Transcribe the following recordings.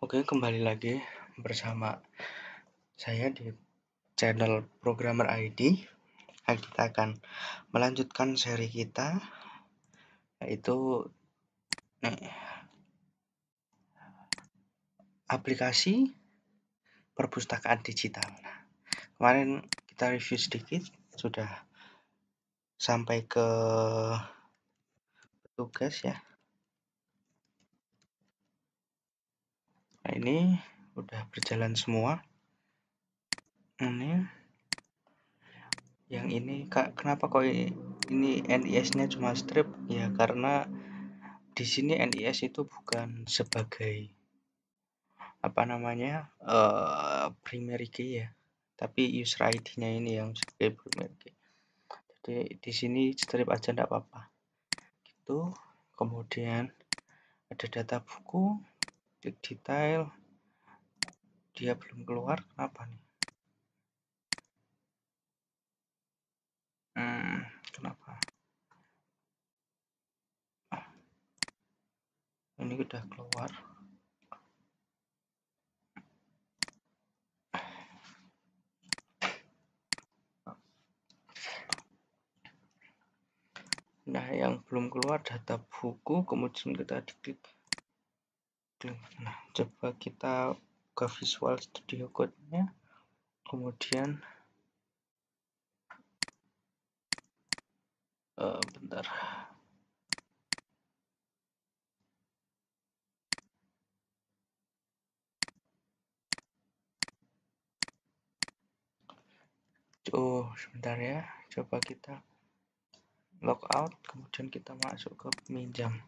Oke, kembali lagi bersama saya di channel Programmer ID. Kita akan melanjutkan seri kita, yaitu aplikasi perpustakaan digital. Kemarin kita review sedikit, sudah sampai ke tugas ya. Nah, ini udah berjalan semua. Ini yang ini kenapa kok ini NIS-nya cuma strip? Ya karena di sini NIS itu bukan sebagai primary key ya, tapi user ID-nya ini yang sebagai primary key. Jadi di sini strip aja enggak apa-apa gitu. Kemudian ada data buku, klik detail, dia belum keluar, kenapa nih? Kenapa ini udah keluar? Nah, yang belum keluar data buku, kemudian kita diklik. Nah, coba kita ke Visual Studio Code-nya, kemudian bentar. Sebentar ya, coba kita logout, kemudian kita masuk ke minjam.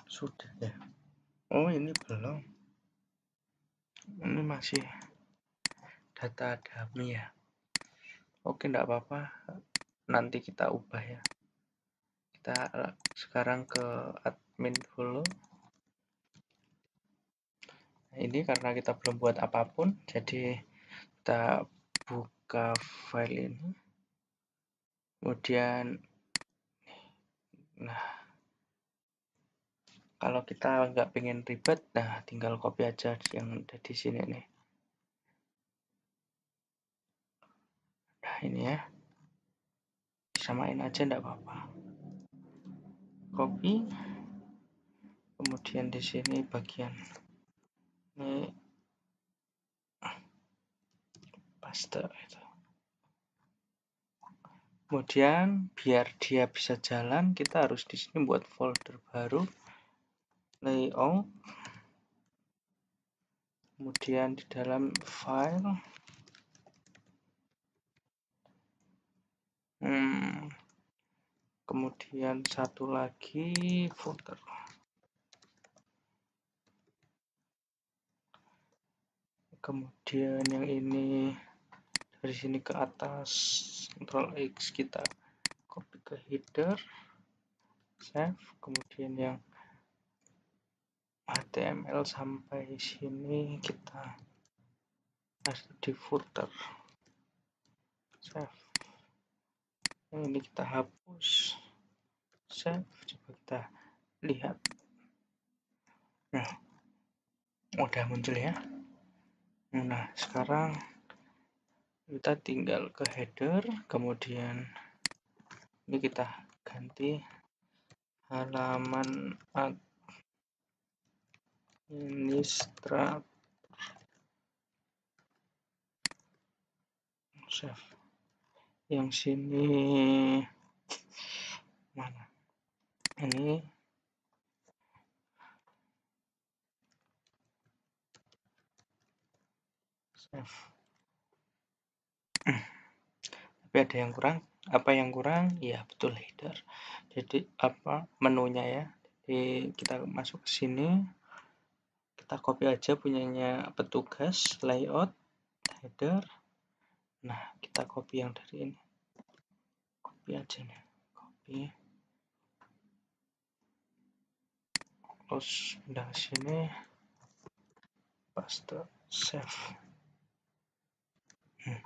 Sudah ya. Oh, ini belum. Ini masih data dummy ya. Oke, enggak apa-apa. Nanti kita ubah ya. Kita sekarang ke admin dulu. Nah, ini karena kita belum buat apapun, jadi kita buka file ini. Kemudian kalau kita nggak pengen ribet, nah tinggal copy aja yang ada di sini nih. Nah, ini ya. Samain aja enggak apa-apa. Copy. Kemudian di sini bagian ini paste itu. Kemudian biar dia bisa jalan, kita harus di sini buat folder baru, layout. Kemudian di dalam file, kemudian satu lagi folder. Kemudian yang ini dari sini ke atas, Ctrl X, kita copy ke header, save. Kemudian yang HTML sampai sini kita masuk di footer, save. Ini kita hapus, save. Coba kita lihat. Nah, udah muncul ya. Nah, sekarang kita tinggal ke header, kemudian ini kita ganti halaman administrator, save. Yang sini mana? Ini save. Tapi ada yang kurang. Apa yang kurang? Ya betul, header. Jadi menunya ya. Jadi kita masuk ke sini, kita copy aja punyanya petugas, layout, header. Nah, kita copy yang dari ini. Copy aja nih. Copy. Terus pindah ke sini. Paste, save. Nah,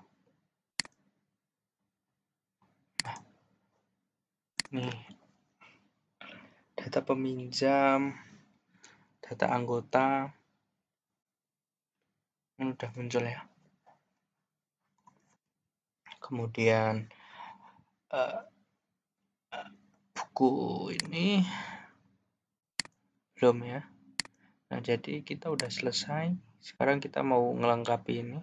nih data peminjam, data anggota, ini udah muncul ya. Kemudian buku ini belum ya. Nah, jadi kita udah selesai. Sekarang kita mau ngelengkapi ini.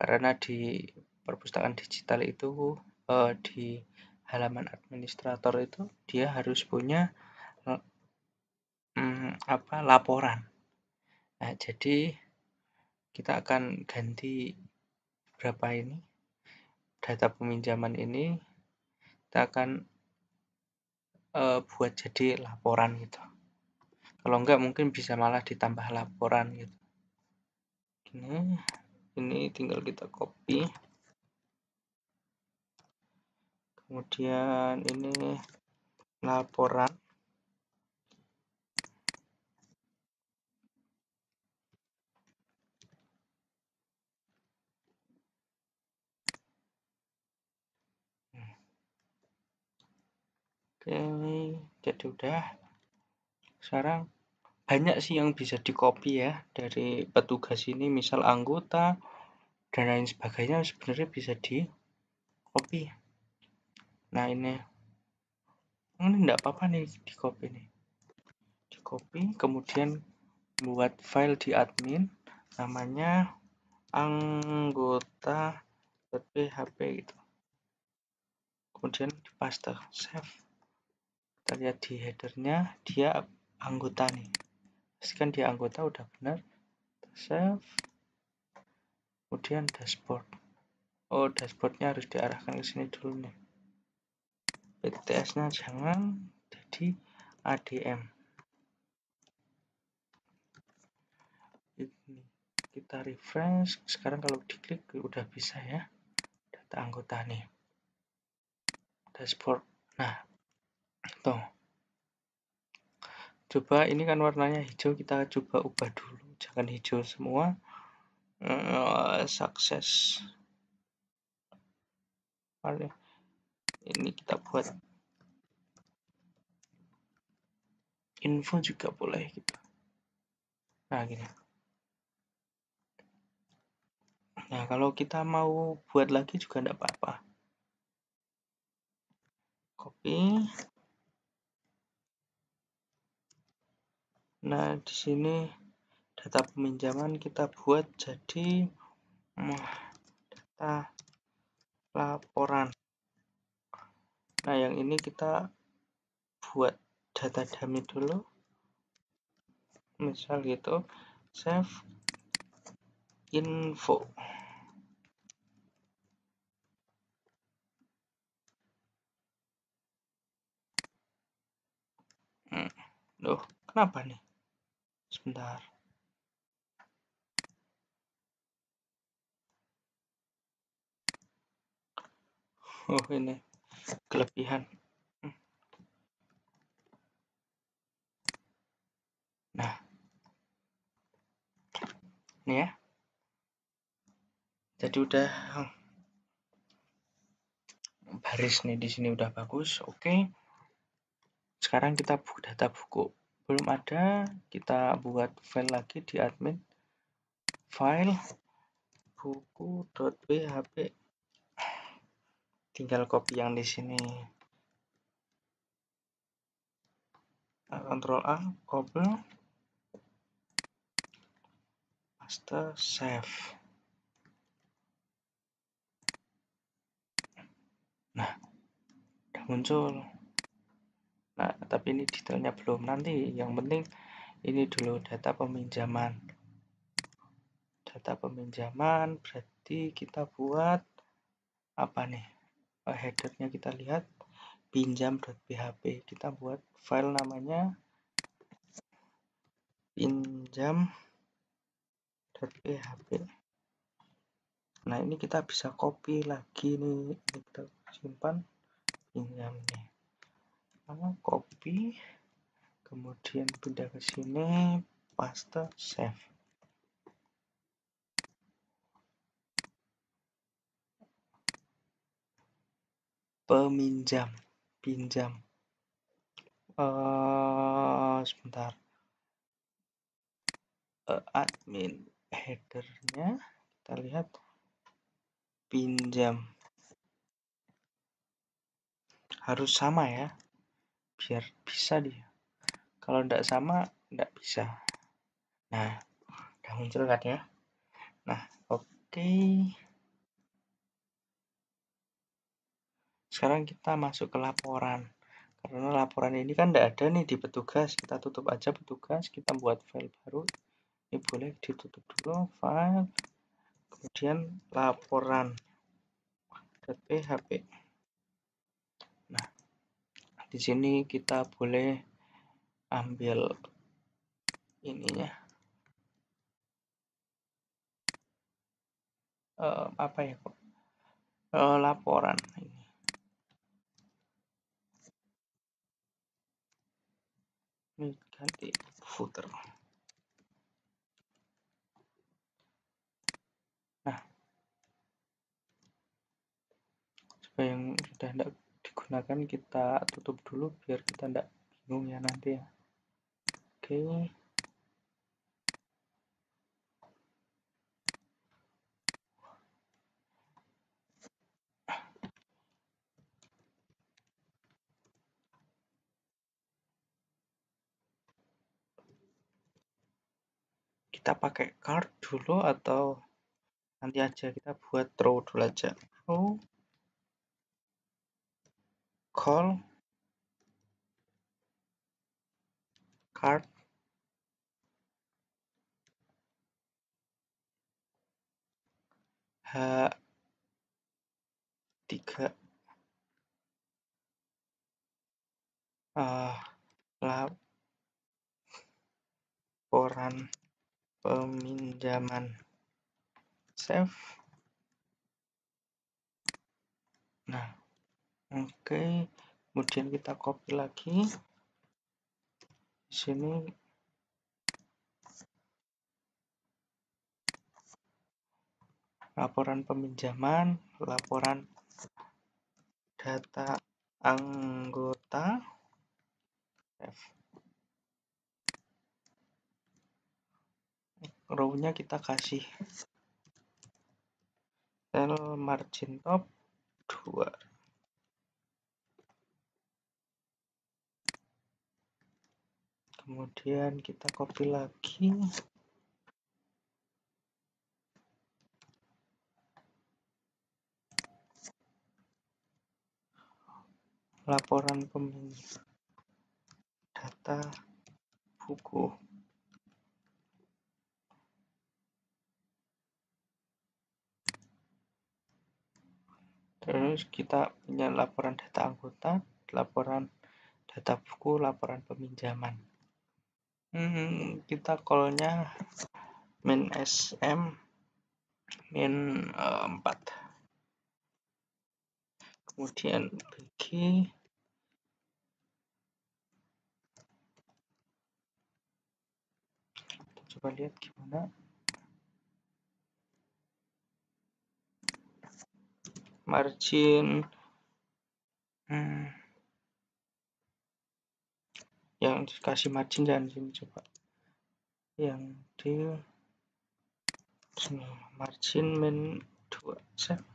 Karena di perpustakaan digital itu di halaman administrator itu dia harus punya laporan. Nah, jadi kita akan ganti berapa ini data peminjaman ini, kita akan buat jadi laporan gitu. Kalau enggak mungkin bisa malah ditambah laporan gitu. Ini tinggal kita copy. Kemudian ini laporan. Oke, jadi udah. Sekarang banyak sih yang bisa di-copy ya dari petugas ini, misal anggota dan lain sebagainya sebenarnya bisa di-copy. Nah, ini enggak apa-apa nih di-copy nih. Di-copy, kemudian buat file di admin namanya anggota.php gitu. Kemudian di paste, save. Kita lihat di headernya dia anggota nih. Pastikan dia anggota udah benar. Save. Kemudian dashboard. Oh, dashboardnya harus diarahkan ke sini dulu nih. PTS-nya jangan jadi ADM. Ini kita refresh. Sekarang kalau diklik udah bisa ya. Data anggota nih. Dashboard. Nah, tuh. Coba ini kan warnanya hijau, kita coba ubah dulu. Jangan hijau semua. Sukses. Ini kita buat info juga boleh gitu. Nah, gini. Nah, kalau kita mau buat lagi juga enggak apa-apa. Copy. Nah, di sini data peminjaman kita buat jadi data laporan. Nah, yang ini kita buat data dummy dulu. Misal gitu, save info. Loh, kenapa nih? Sebentar. Oh, ini kelebihan. Nah, ini ya. Jadi udah baris nih di sini udah bagus. Oke. Sekarang kita data buku. Belum ada, kita buat file lagi di admin. File buku.php. Tinggal copy yang di sini. Ctrl A, copy. Paste, save. Nah, udah muncul. Nah, tapi ini detailnya belum. Nanti yang penting ini dulu data peminjaman. Data peminjaman berarti kita buat apa nih? Headernya kita lihat pinjam.php. Kita buat file namanya pinjam.php. Nah, ini kita bisa copy lagi nih. Ini kita simpan pinjam nih. Copy, kemudian pindah ke sini, paste, save. Peminjam, pinjam. Sebentar. Admin headernya kita lihat pinjam harus sama ya, biar bisa dia. Kalau tidak sama tidak bisa. Nah, udah muncul kan ya. Nah, oke. Sekarang kita masuk ke laporan. Karena laporan ini kan tidak ada nih di petugas, kita tutup aja petugas, kita buat file baru. Ini boleh ditutup dulu, file, kemudian laporan .php. Nah, di sini kita boleh ambil ininya, apa ya kok? Laporan ini ganti footer. Nah, supaya yang sudah tidak digunakan kita tutup dulu biar kita tidak bingung ya nanti ya. Oke. Kita pakai card dulu atau nanti aja kita buat row dulu aja. Row call card H3 laporan peminjaman save. Nah, oke. Kemudian kita copy lagi. Di sini laporan peminjaman, laporan data anggota, row-nya kita kasih cell margin top 2. Kemudian kita copy lagi. Laporan peminjaman data buku. Terus kita punya laporan data anggota, laporan data buku, laporan peminjaman. Kita call-nya min sm min 4. Kemudian bg kita coba lihat gimana. Margin yang dikasih margin jangan sini, coba yang di sini margin min 2 save.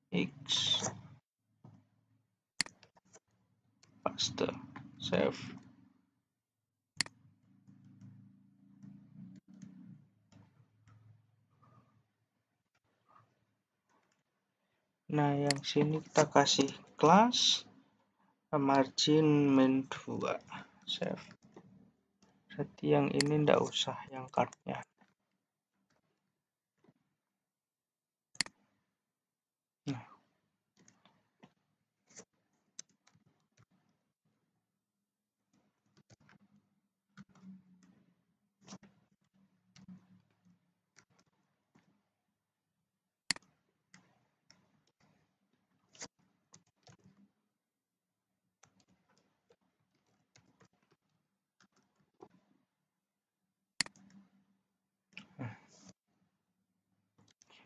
X paste save. Nah, yang sini kita kasih kelas margin min 2 save. Berarti yang ini ndak usah yang cardnya. Nah,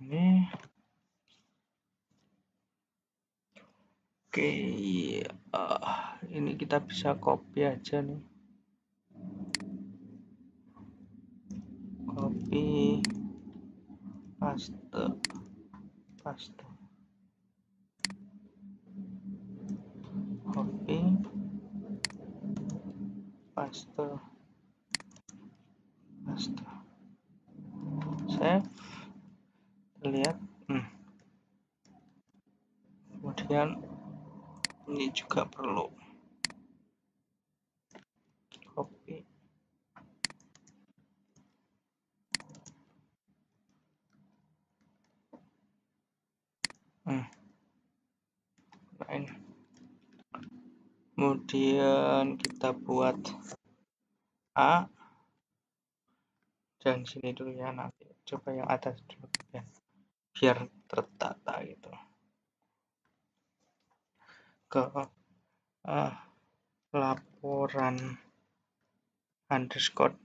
ini. Oke, ini kita bisa copy aja nih. Copy, paste, paste, copy, paste, paste, save. Lihat, kemudian ini juga perlu copy. Nah, ini. Kemudian kita buat A dan sini dulu ya, nanti coba yang atas dulu ya, biar tertata gitu. Ke laporan underscore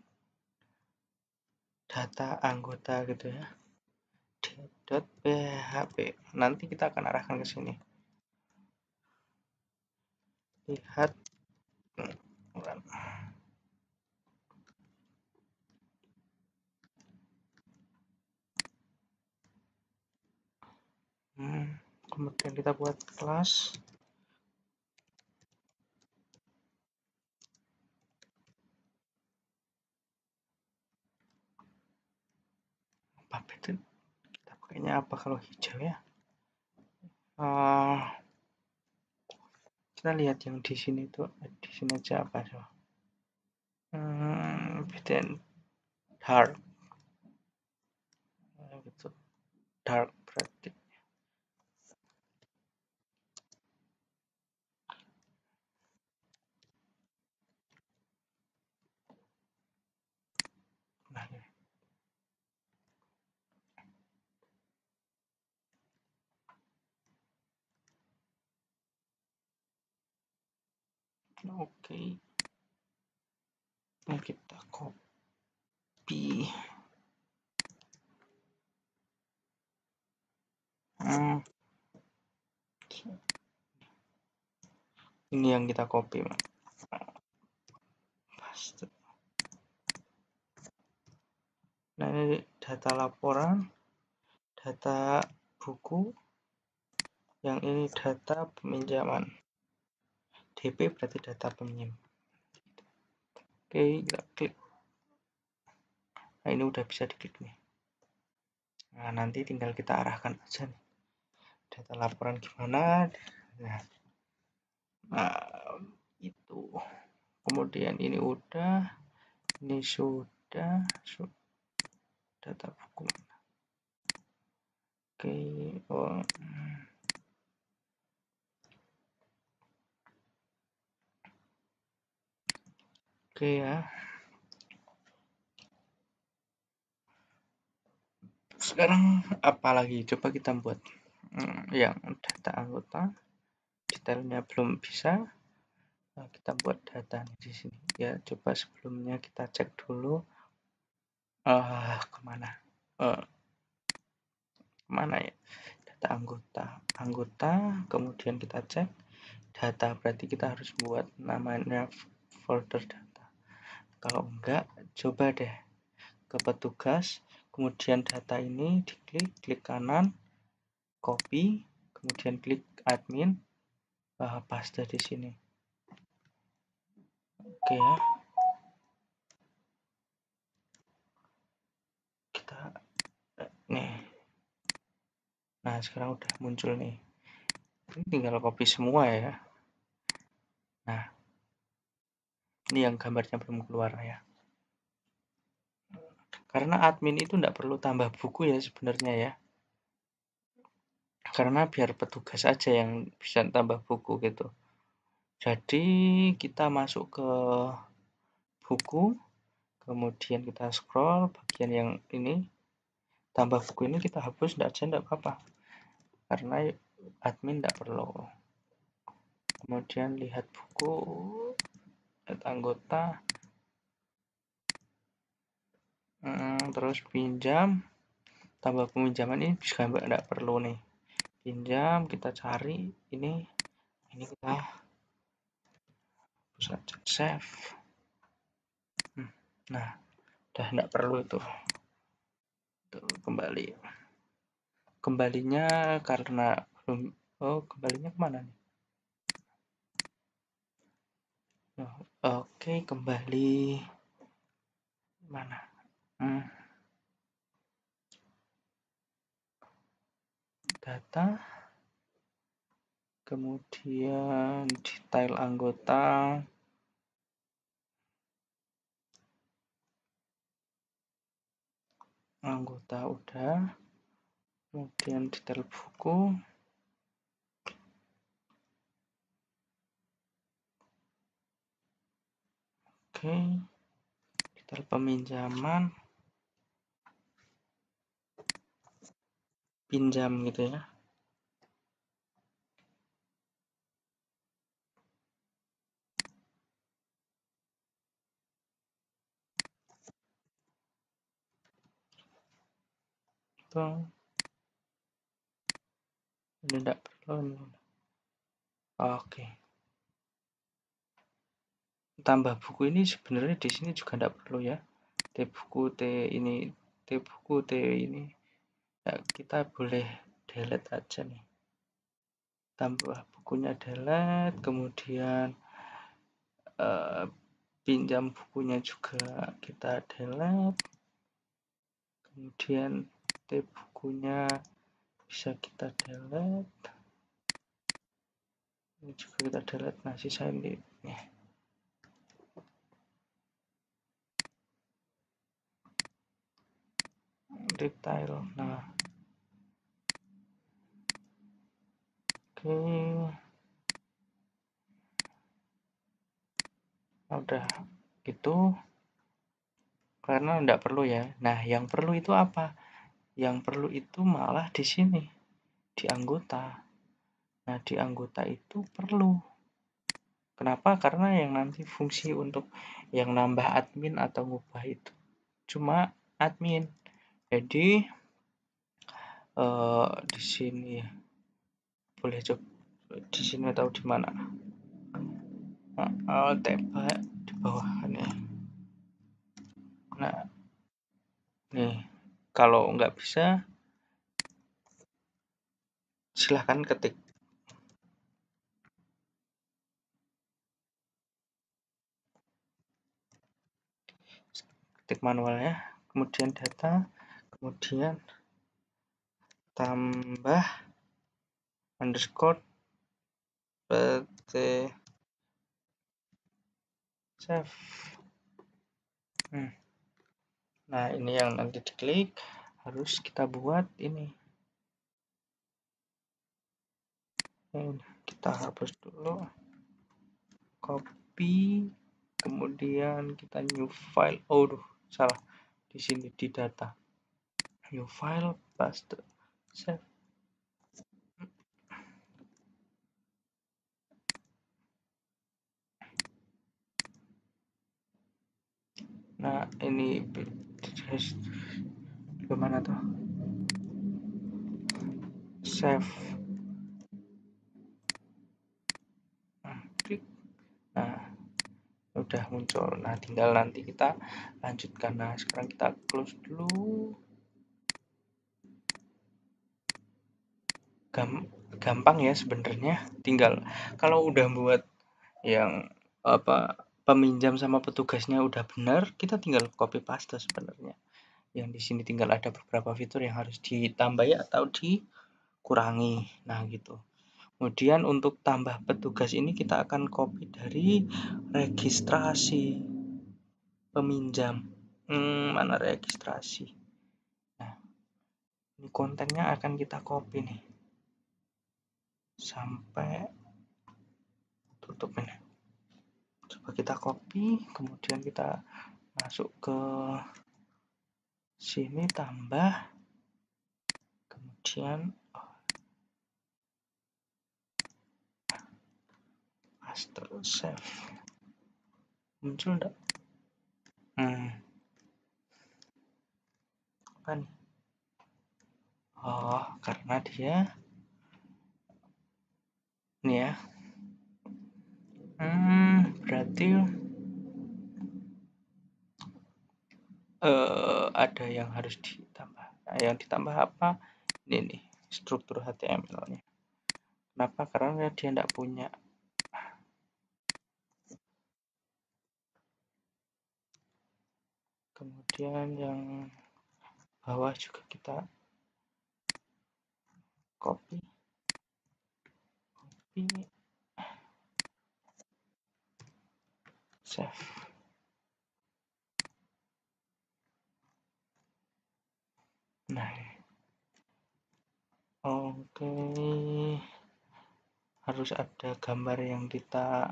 data anggota gitu ya, .php. Nanti kita akan arahkan ke sini. Lihat kemudian kita buat kelas kita pakainya apa kalau hijau ya. Kita lihat yang di sini tuh, di sini aja apa tuh, dark gitu, dark berarti nah ini. Oke, ini kita copy. Ini yang kita copy, paste. Nah, ini data laporan, data buku, yang ini data peminjaman. DP berarti data peminjam. Oke, kita klik. Nah, ini udah bisa diklik nih. Nah, nanti tinggal kita arahkan aja nih. Data laporan gimana. Nah, itu. Kemudian ini udah, ini sudah data buku. Oke, oke ya. Sekarang apalagi, coba kita buat yang data anggota, detailnya belum bisa. Nah, kita buat data di sini ya. Coba sebelumnya kita cek dulu kemana ya, data anggota, kemudian kita cek data, berarti kita harus buat namanya folder data. Kalau enggak, coba deh ke petugas, kemudian data ini diklik, klik kanan, copy, kemudian klik admin, paste di sini. Oke ya. Kita nih. Nah, sekarang udah muncul nih. Ini tinggal copy semua ya. Nah, ini yang gambarnya belum keluar ya. Karena admin itu enggak perlu tambah buku ya sebenarnya ya. Karena biar petugas aja yang bisa tambah buku gitu. Jadi kita masuk ke buku, kemudian kita scroll bagian yang ini, tambah buku ini kita hapus enggak apa-apa. Karena admin enggak perlu. Kemudian lihat buku, lihat anggota, terus pinjam, tambah peminjaman ini juga nggak perlu nih. Pinjam, kita cari ini kita bisa save. Nah, udah nggak perlu itu. Tuh, kembalinya karena belum, kembalinya kemana nih? Oke, kembali mana? Data, kemudian detail anggota, udah, kemudian detail buku, oke, detail peminjaman, pinjam gitu ya. Itu ini tidak perlu. Oke. Tambah buku ini sebenarnya di sini juga tidak perlu ya. T buku, T buku, T ini. Ya, kita boleh delete aja nih. Tambah bukunya delete, kemudian pinjam bukunya juga kita delete, kemudian T bukunya bisa kita delete, ini juga kita delete. Nah, sisa ini nih. Detail. Nah, oke, udah itu karena enggak perlu ya. Nah, yang perlu itu apa? Yang perlu itu malah di sini, di anggota. Nah, di anggota itu perlu. Kenapa? Karena yang nanti fungsi untuk yang nambah admin atau ngubah itu cuma admin. Jadi di sini boleh coba di sini atau di mana? Tab di bawah nih. Nah, nih kalau nggak bisa silahkan ketik manualnya, kemudian data, kemudian tambah underscore pt save. Nah, ini yang nanti diklik harus kita buat ini. Kita hapus dulu, copy, kemudian kita new file. Salah, di sini di data, new file, paste, save. Nah, ini gimana tuh? Save. Nah, udah muncul. Nah, tinggal nanti kita lanjutkan. Nah, sekarang kita close dulu. Gampang ya sebenarnya. Tinggal kalau udah buat yang peminjam sama petugasnya udah benar, kita tinggal copy paste sebenarnya. Yang di sini tinggal ada beberapa fitur yang harus ditambahi atau dikurangi. Nah, gitu. Kemudian untuk tambah petugas ini kita akan copy dari registrasi peminjam. Mana registrasi? Nah, ini kontennya akan kita copy nih. Sampai tutup ini. Coba kita copy, kemudian kita masuk ke sini, tambah, kemudian paste, save. Muncul enggak? Kan Oh, karena dia ini ya. Berarti ada yang harus ditambah. Nah, yang ditambah apa? Ini nih, struktur HTML-nya. Kenapa? Karena dia tidak punya. Kemudian yang bawah juga kita copy, save. Nah, oke. Harus ada gambar yang kita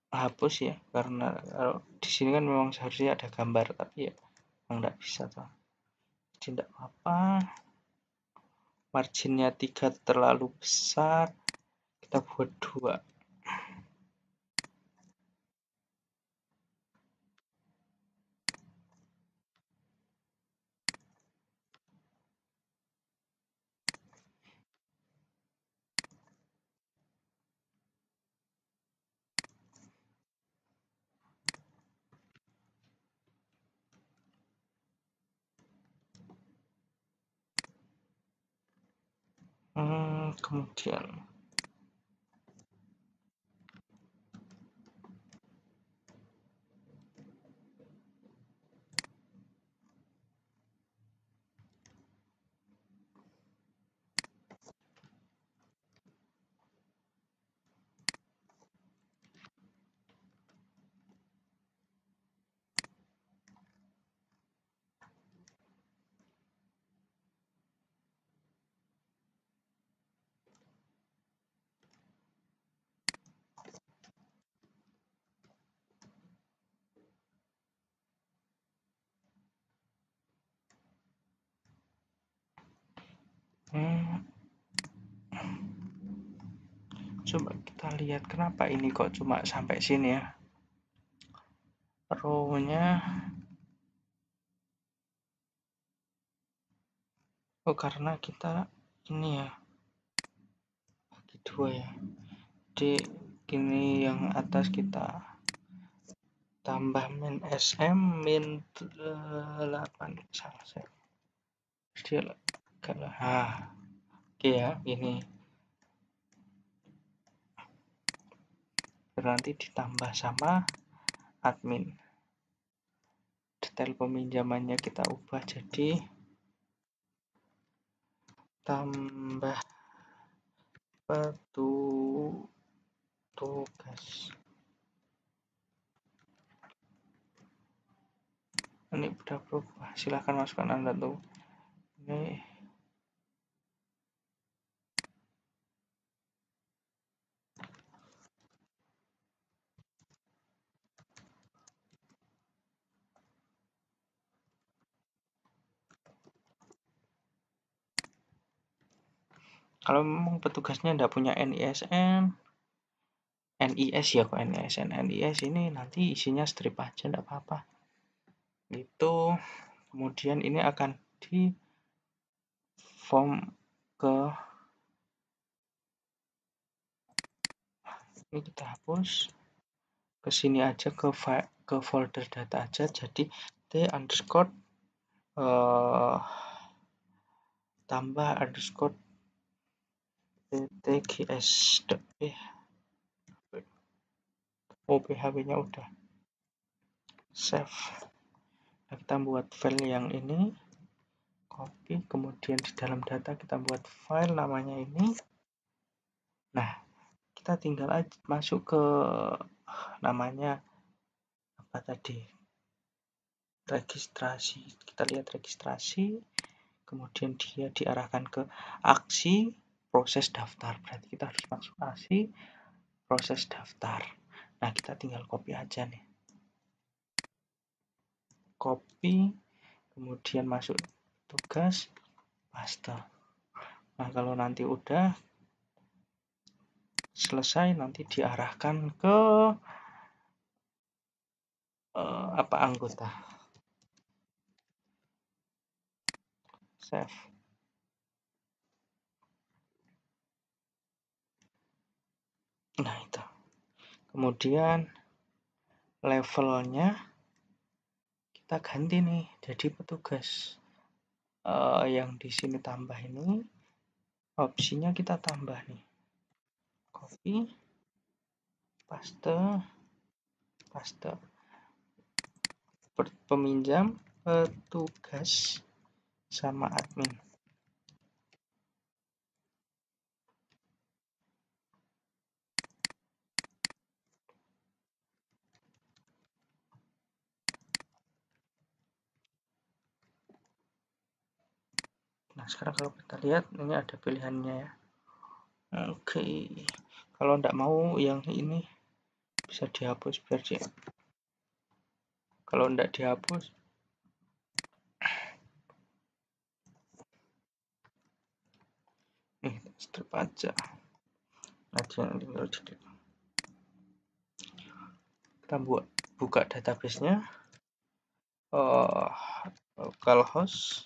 hapus ya, karena kalau di sini kan memang seharusnya ada gambar, tapi ya memang tidak bisa tuh. Tidak apa, marginnya 3 terlalu besar, kita buat 2. Kemudian coba kita lihat kenapa ini kok cuma sampai sini ya. Row-nya karena kita ini ya bagi 2 ya. Jadi ini yang atas kita tambah min sm min 8 salah saya. Dia kalau oke ya, ini nanti ditambah sama admin. Detail peminjamannya kita ubah jadi tambah petugas. Ini udah berubah, silahkan masukkan Anda tuh. Ini kalau memang petugasnya tidak punya NISN, NIS ya kok NISN, NIS ini nanti isinya strip aja tidak apa-apa. Itu kemudian ini akan di form ke ini kita hapus ke sini aja ke folder data aja jadi t underscore tambah underscore ptgs.p php-nya udah save. Nah, kita buat file yang ini, copy, kemudian di dalam data kita buat file namanya ini. Nah, kita tinggal aja masuk ke namanya apa tadi, registrasi. Kita lihat registrasi, kemudian dia diarahkan ke aksi proses daftar. Berarti kita harus masuk aksi proses daftar. Nah, kita tinggal copy aja nih. Copy, kemudian masuk tugas, paste. Nah, kalau nanti udah selesai, nanti diarahkan ke anggota. save. Nah, itu. Kemudian levelnya kita ganti nih jadi petugas. Yang di sini tambah ini, opsinya kita tambah nih. Copy, paste, peminjam, petugas, sama admin. Nah, sekarang kalau kita lihat ini ada pilihannya ya. Oke, kalau tidak mau yang ini bisa dihapus biar dia. Kalau tidak dihapus, nih strip aja. Nanti yang tinggal jadi. Kita buka database-nya. Localhost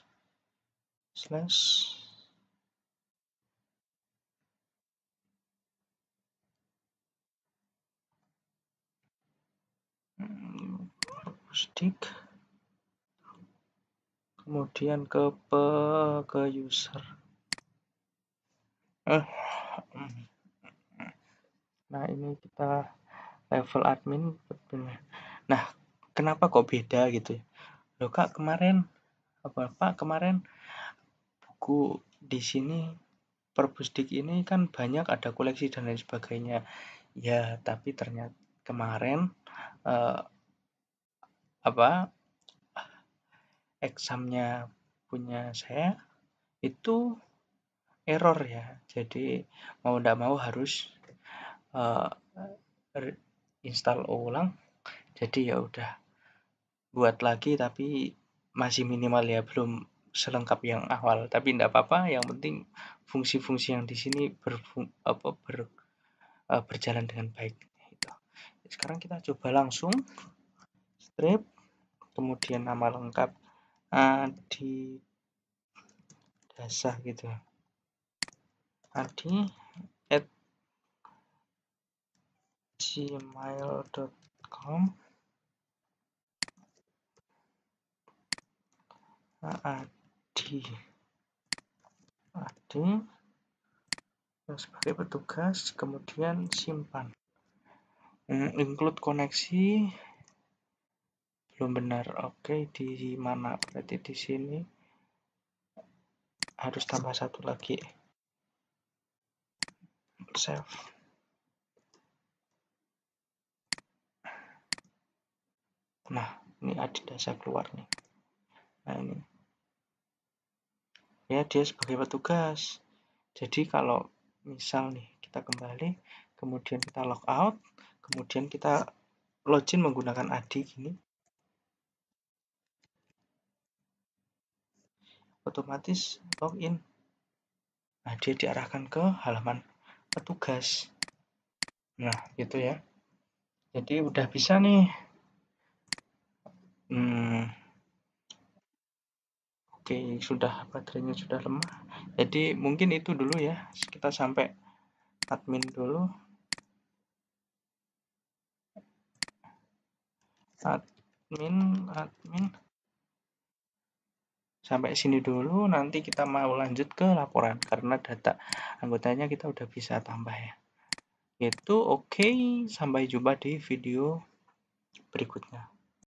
slash stick, kemudian ke user. Nah, ini kita level admin. Nah, kenapa kok beda gitu ya? Loh Kak, kemarin Pak kemarin buku di sini Perbusdik ini kan banyak, ada koleksi dan lain sebagainya. Ya, tapi ternyata kemarin examnya punya saya itu error ya. Jadi mau tidak mau harus install ulang. Jadi ya udah buat lagi, tapi masih minimal ya, belum selengkap yang awal. Tapi tidak apa-apa, yang penting fungsi-fungsi yang di sini berjalan dengan baik. Sekarang kita coba langsung strip, kemudian nama lengkap Adi Dasa gitu. adi@gmail.com. Adi sebagai petugas, kemudian simpan. Include koneksi belum benar. Oke, di mana? Berarti di sini harus tambah satu lagi. Save. Nah, ini Adi Dasa keluar nih. Nah, ini ya, dia sebagai petugas. Jadi kalau misal nih kita kembali, kemudian kita log out, kemudian kita login menggunakan Adi gini, otomatis login. Nah, dia diarahkan ke halaman petugas. Nah, gitu ya. Jadi udah bisa nih. Oke, baterainya sudah lemah. Jadi mungkin itu dulu ya. Kita sampai admin dulu. Admin. Sampai sini dulu, nanti kita mau lanjut ke laporan karena data anggotanya kita udah bisa tambah ya. Itu oke, sampai jumpa di video berikutnya.